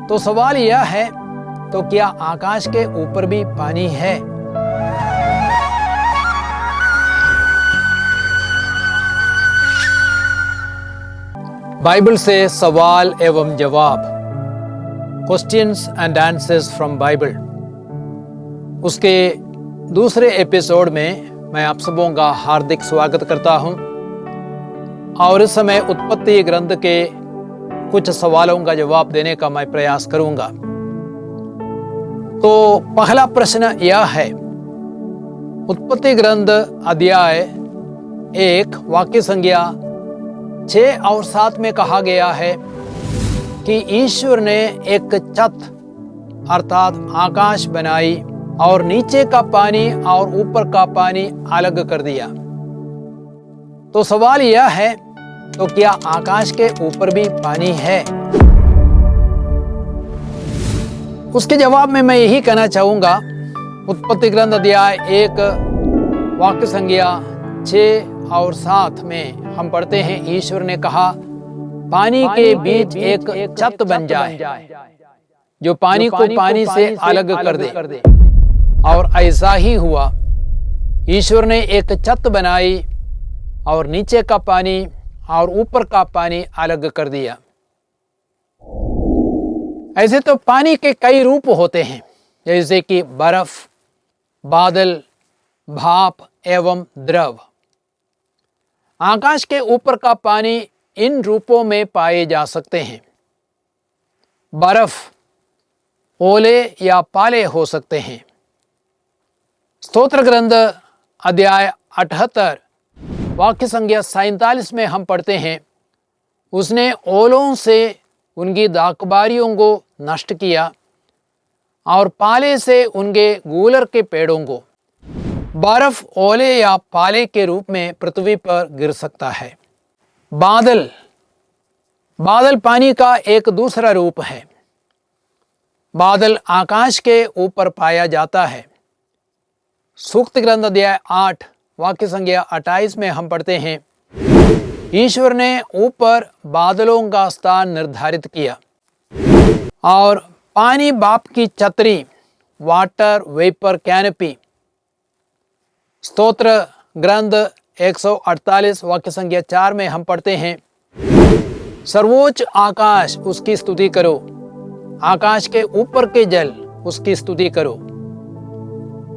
तो सवाल यह है, तो क्या आकाश के ऊपर भी पानी है? बाइबल से सवाल एवं जवाब, questions and answers from Bible, उसके दूसरे एपिसोड में मैं आप सबों का हार्दिक स्वागत करता हूं। और इस समय उत्पत्ति ग्रंथ के कुछ सवालों का जवाब देने का मैं प्रयास करूंगा। तो पहला प्रश्न यह है, उत्पत्ति ग्रंथ अध्याय 1 वाक्य संख्या 6 और 7 में कहा गया है कि ईश्वर ने एक छत अर्थात आकाश बनाई और नीचे का पानी और ऊपर का पानी अलग कर दिया। तो सवाल यह है, तो क्या आकाश के ऊपर भी पानी है? उसके जवाब में मैं यही कहना चाहूंगा, उत्पत्ति ग्रंथ अध्याय 1 वाक्य संख्या 6 और 7 में हम पढ़ते हैं, ईश्वर ने कहा पानी के बीच एक छत बन जाए जो पानी को पानी से अलग कर दे। और ऐसा ही हुआ। ईश्वर ने एक छत बनाई और नीचे का पानी और ऊपर का पानी अलग कर दिया। ऐसे तो पानी के कई रूप होते हैं, जैसे कि बर्फ, बादल, भाप एवं द्रव। आकाश के ऊपर का पानी इन रूपों में पाए जा सकते हैं। बर्फ, ओले या पाले हो सकते हैं। स्तोत्र ग्रंथ अध्याय 78 वाक्य संख्या 47 में हम पढ़ते हैं, उसने ओलों से उनकी दाखबारियों को नष्ट किया और पाले से उनके गूलर के पेड़ों को। बर्फ ओले या पाले के रूप में पृथ्वी पर गिर सकता है। बादल, बादल पानी का एक दूसरा रूप है। बादल आकाश के ऊपर पाया जाता है। सूक्त ग्रंथ अध्याय 8 वाक्य संख्या 28 में हम पढ़ते हैं, ईश्वर ने ऊपर बादलों का स्थान निर्धारित किया और पानी बाप की छतरी, वाटर वेपर कैनपी। स्तोत्र ग्रंथ 148 वाक्य संख्या 4 में हम पढ़ते हैं, सर्वोच्च आकाश उसकी स्तुति करो, आकाश के ऊपर के जल उसकी स्तुति करो।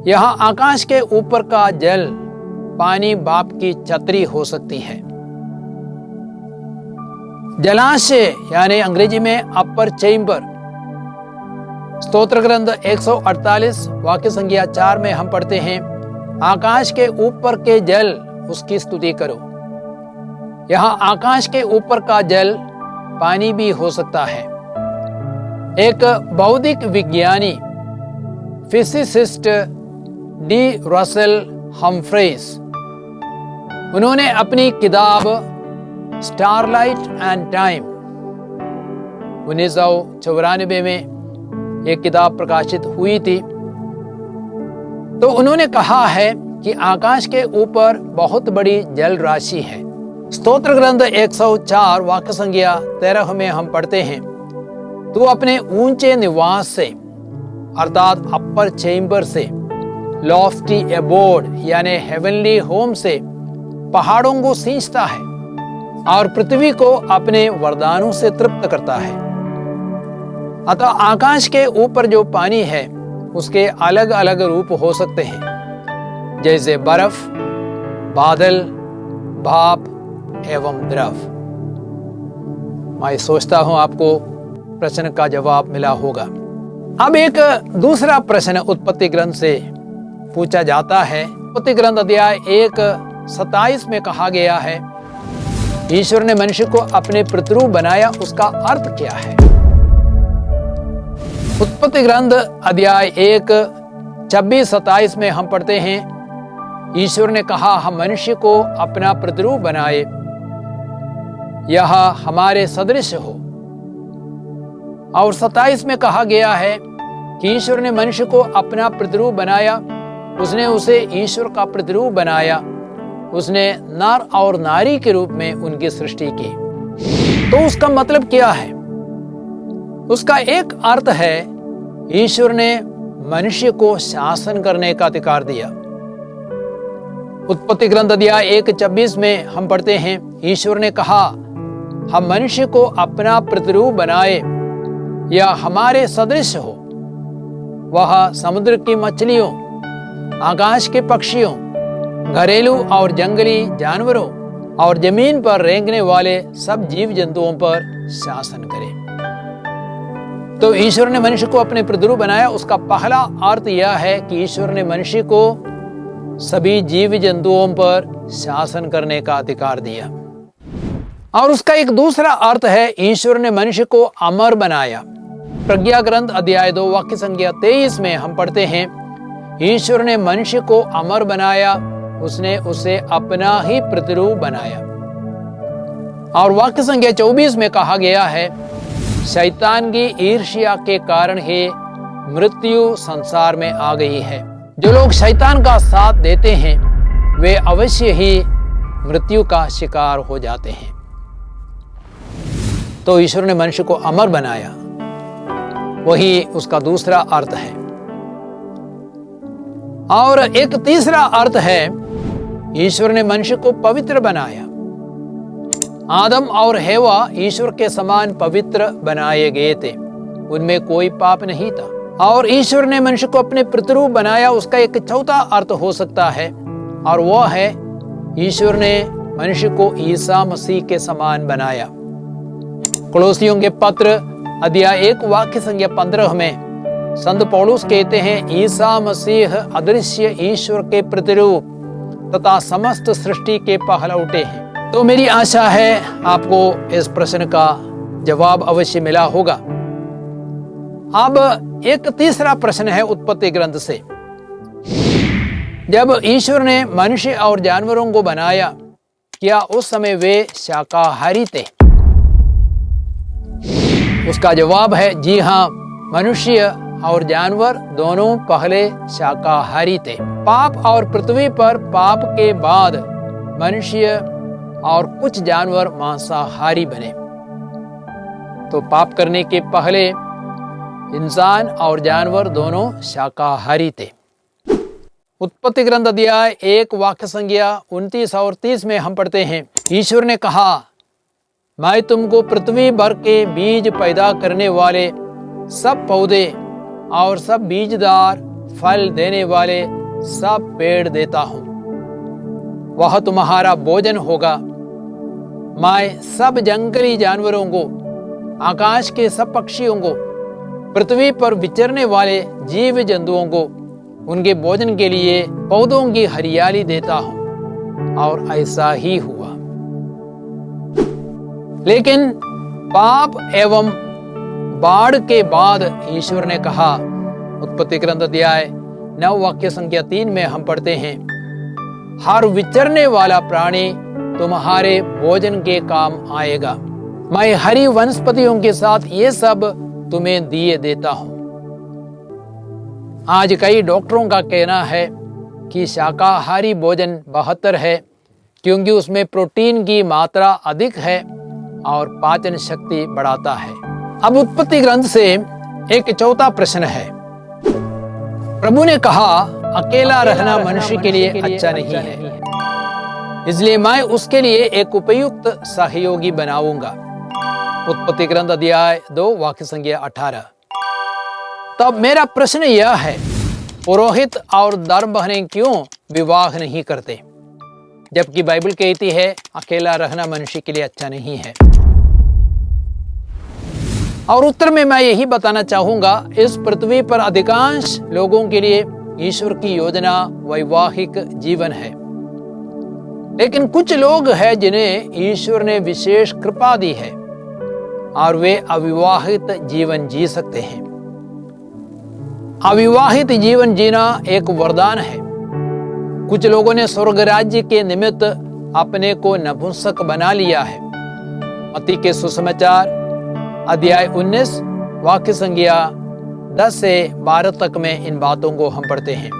यहाँ आकाश के ऊपर का जल पानी बाप की छतरी हो सकती है। जलाशय यानी अंग्रेजी में अपर चेम्बर। स्तोत्र ग्रंथ 148 वाक्य संख्या 4 में हम पढ़ते हैं, आकाश के ऊपर के जल उसकी स्तुति करो। यहाँ आकाश के ऊपर का जल पानी भी हो सकता है। एक बौद्धिक विज्ञानी फिजिसिस्ट डी रसेल हम्फ्रेस, उन्होंने अपनी किताब स्टारलाइट एंड टाइम 1994 में एक किताब प्रकाशित हुई थी। तो उन्होंने कहा है कि आकाश के ऊपर बहुत बड़ी जल राशि है। स्तोत्र ग्रंथ 104 वाक्य संख्या 13 में हम पढ़ते हैं, तू अपने ऊंचे निवास से अर्थात अपर चेम्बर से, लॉफ्टी एबोर्ड यानी हेवनली होम से पहाड़ों को सींचता है और पृथ्वी को अपने वरदानों से तृप्त करता है। अतः आकाश के ऊपर जो पानी है उसके अलग अलग रूप हो सकते हैं, जैसे बर्फ, बादल, भाप एवं द्रव। मैं सोचता हूं आपको प्रश्न का जवाब मिला होगा। अब एक दूसरा प्रश्न उत्पत्ति ग्रंथ से पूछा जाता है। उत्पत्ति ग्रंथ अध्याय 1:27 में कहा गया है, ईश्वर ने मनुष्य को अपने प्रतिरूप बनाया, उसका अर्थ क्या है? उत्पत्ति ग्रंथ अध्याय 1:26-27 में हम पढ़ते हैं, ईश्वर ने कहा हम मनुष्य को अपना प्रतिरूप बनाए, यह हमारे सदृश हो। और 27 में कहा गया है कि ईश्वर ने मनुष्य को अपना प्रतिरूप बनाया, उसने उसे ईश्वर का प्रतिरूप बनाया, उसने नर और नारी के रूप में उनकी सृष्टि की। तो उसका मतलब क्या है? उसका एक अर्थ है ईश्वर ने मनुष्य को शासन करने का अधिकार दिया। उत्पत्ति ग्रंथ अध्याय 1:26 में हम पढ़ते हैं, ईश्वर ने कहा, हम मनुष्य को अपना प्रतिरूप बनाए या हमारे सदृश हो। वह समुद्र की मछलियों, आकाश के पक्षियों, घरेलू और जंगली जानवरों और जमीन पर रेंगने वाले सब जीव जंतुओं पर शासन करे। तो ईश्वर ने मनुष्य को अपने प्रतिरूप बनाया। उसका पहला अर्थ यह है कि ईश्वर ने मनुष्य को सभी जीव जंतुओं पर शासन करने का अधिकार दिया। और उसका एक दूसरा अर्थ है, ईश्वर ने मनुष्य को अमर बनाया। प्रज्ञा ग्रंथ अध्याय 2 वाक्य संख्या 23 में हम पढ़ते हैं, ईश्वर ने मनुष्य को अमर बनाया, उसने उसे अपना ही प्रतिरूप बनाया। और वाक्य संख्या 24 में कहा गया है, शैतान की ईर्ष्या के कारण ही मृत्यु संसार में आ गई है। जो लोग शैतान का साथ देते हैं वे अवश्य ही मृत्यु का शिकार हो जाते हैं। तो ईश्वर ने मनुष्य को अमर बनाया, वही उसका दूसरा अर्थ है। और एक तीसरा अर्थ है, ईश्वर ने मनुष्य को पवित्र बनाया। आदम और हेवा ईश्वर के समान पवित्र बनाए गए थे, उनमें कोई पाप नहीं था। और ईश्वर ने मनुष्य को अपने प्रतिरूप बनाया। उसका एक चौथा अर्थ हो सकता है, और वह है ईश्वर ने मनुष्य को ईसा मसीह के समान बनाया। कुलोसियों के पत्र अध्याय 1 वाक्य संख्या 15 में संत पौलुस कहते हैं, ईसा मसीह अदृश्य ईश्वर के प्रतिरूप तथा समस्त सृष्टि के पहलौठे हैं। तो मेरी आशा है आपको इस प्रश्न का जवाब अवश्य मिला होगा। अब एक तीसरा प्रश्न है उत्पत्ति ग्रंथ से। जब ईश्वर ने मनुष्य और जानवरों को बनाया, क्या उस समय वे शाकाहारी थे? उसका जवाब है जी हाँ, मनुष्य और जानवर दोनों पहले शाकाहारी थे। पाप और पृथ्वी पर पाप के बाद मनुष्य और कुछ जानवर मांसाहारी बने। तो पाप करने के पहले इंसान और जानवर दोनों शाकाहारी थे। उत्पत्ति ग्रंथ अध्याय 1 वाक्य संख्या 29 और 30 में हम पढ़ते हैं, ईश्वर ने कहा, मैं तुमको पृथ्वी भर के बीज पैदा करने वाले सब पौधे और सब बीजदार फल देने वाले सब पेड़ देता हूं, वह तुम्हारा भोजन होगा। मैं सब जंगली जानवरों को, आकाश के सब पक्षियों को, पृथ्वी पर विचरने वाले जीव जंतुओं को उनके भोजन के लिए पौधों की हरियाली देता हूं। और ऐसा ही हुआ। लेकिन पाप एवं बाढ़ के बाद ईश्वर ने कहा, उत्पत्ति ग्रंथ अध्याय 9 वाक्य संख्या 3 में हम पढ़ते हैं, हर विचरने वाला प्राणी तुम्हारे भोजन के काम आएगा। मैं हरी वनस्पतियों के साथ ये सब तुम्हें दिए देता हूं। आज कई डॉक्टरों का कहना है कि शाकाहारी भोजन बेहतर है, क्योंकि उसमें प्रोटीन की मात्रा अधिक है और पाचन शक्ति बढ़ाता है। अब उत्पत्ति ग्रंथ से एक चौथा प्रश्न है। प्रभु ने कहा, अकेला रहना मनुष्य के लिए अच्छा नहीं है, इसलिए मैं उसके लिए एक उपयुक्त सहयोगी बनाऊंगा। उत्पत्ति ग्रंथ अध्याय 2 वाक्य संख्या 18। तब मेरा प्रश्न यह है, पुरोहित और धर्म बहनें क्यों विवाह नहीं करते, जबकि बाइबल कहती है अकेला रहना मनुष्य के लिए अच्छा नहीं है? और उत्तर में मैं यही बताना चाहूंगा, इस पृथ्वी पर अधिकांश लोगों के लिए ईश्वर की योजना वैवाहिक जीवन है। लेकिन कुछ लोग हैं जिन्हें ईश्वर ने विशेष कृपा दी है और वे अविवाहित जीवन जी सकते हैं। अविवाहित जीवन जीना एक वरदान है। कुछ लोगों ने स्वर्ग राज्य के निमित्त अपने को नपुंसक बना लिया है। मत्ती के सुसमाचार अध्याय 19 वाक्य संख्या 10 से 12 तक में इन बातों को हम पढ़ते हैं।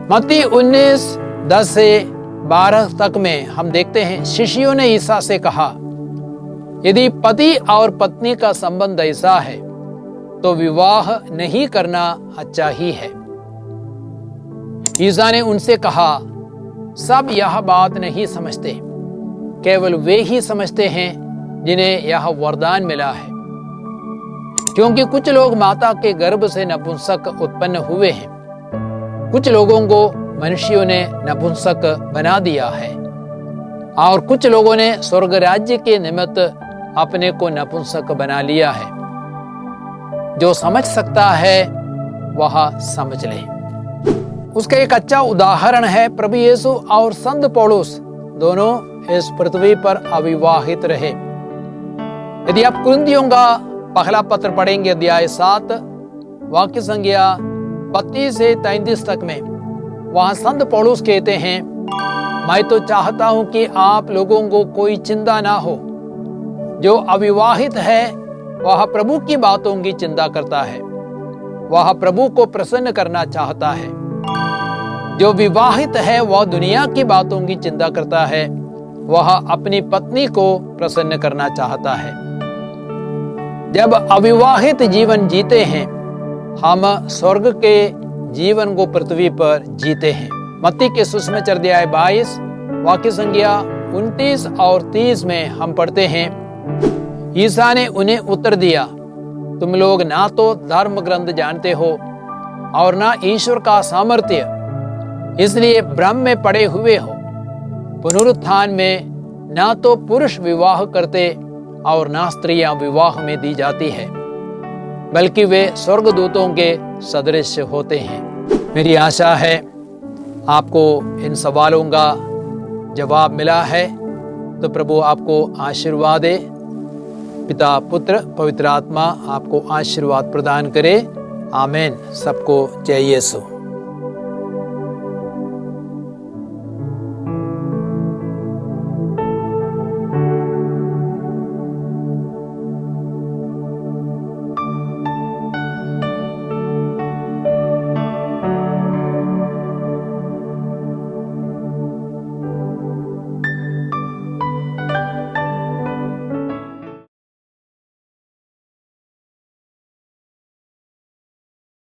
मत्ती 19 10 से 12 तक में हम देखते हैं, शिष्यों ने ईसा से कहा, यदि पति और पत्नी का संबंध ऐसा है तो विवाह नहीं करना अच्छा ही है। ईसा ने उनसे कहा, सब यह बात नहीं समझते, केवल वे ही समझते हैं जिन्हें यह वरदान मिला है। क्योंकि कुछ लोग माता के गर्भ से नपुंसक उत्पन्न हुए हैं, कुछ लोगों को मनुष्यों ने नपुंसक बना दिया है और कुछ लोगों ने स्वर्ग राज्य के निमित्त अपने को नपुंसक बना लिया है। जो समझ सकता है वह समझ ले। उसका एक अच्छा उदाहरण है प्रभु यीशु और संत पौलुस, दोनों इस पृथ्वी पर अविवाहित रहे। यदि आप कुरिन्थियों का पहला पत्र पढ़ेंगे अध्याय 7 वाक्य संख्या 32 से 33 तक में, वहां संत पौलुस कहते हैं, मैं तो चाहता हूं कि आप लोगों को कोई चिंता ना हो। जो अविवाहित है वह प्रभु की बातों की चिंता करता है, वह प्रभु को प्रसन्न करना चाहता है। जो विवाहित है वह दुनिया की बातों की चिंता करता है, वह अपनी पत्नी को प्रसन्न करना चाहता है। जब अविवाहित जीवन जीते हैं, हम स्वर्ग के जीवन को पृथ्वी पर जीते हैं। मत्ती के सुसमाचार अध्याय 22 वाक्य संख्या 29 और 30 में हम पढ़ते हैं, ईसा ने उन्हें उत्तर दिया, तुम लोग ना तो धर्म ग्रंथ जानते हो और ना ईश्वर का सामर्थ्य, इसलिए भ्रम में पड़े हुए हो। पुनरुत्थान में ना तो पुरुष विवाह करते और ना स्त्रियां विवाह में दी जाती है, बल्कि वे स्वर्गदूतों के सदृश होते हैं। मेरी आशा है आपको इन सवालों का जवाब मिला है। तो प्रभु आपको आशीर्वाद दे। पिता, पुत्र, पवित्र आत्मा आपको आशीर्वाद प्रदान करे। आमीन। सबको जय यीशु।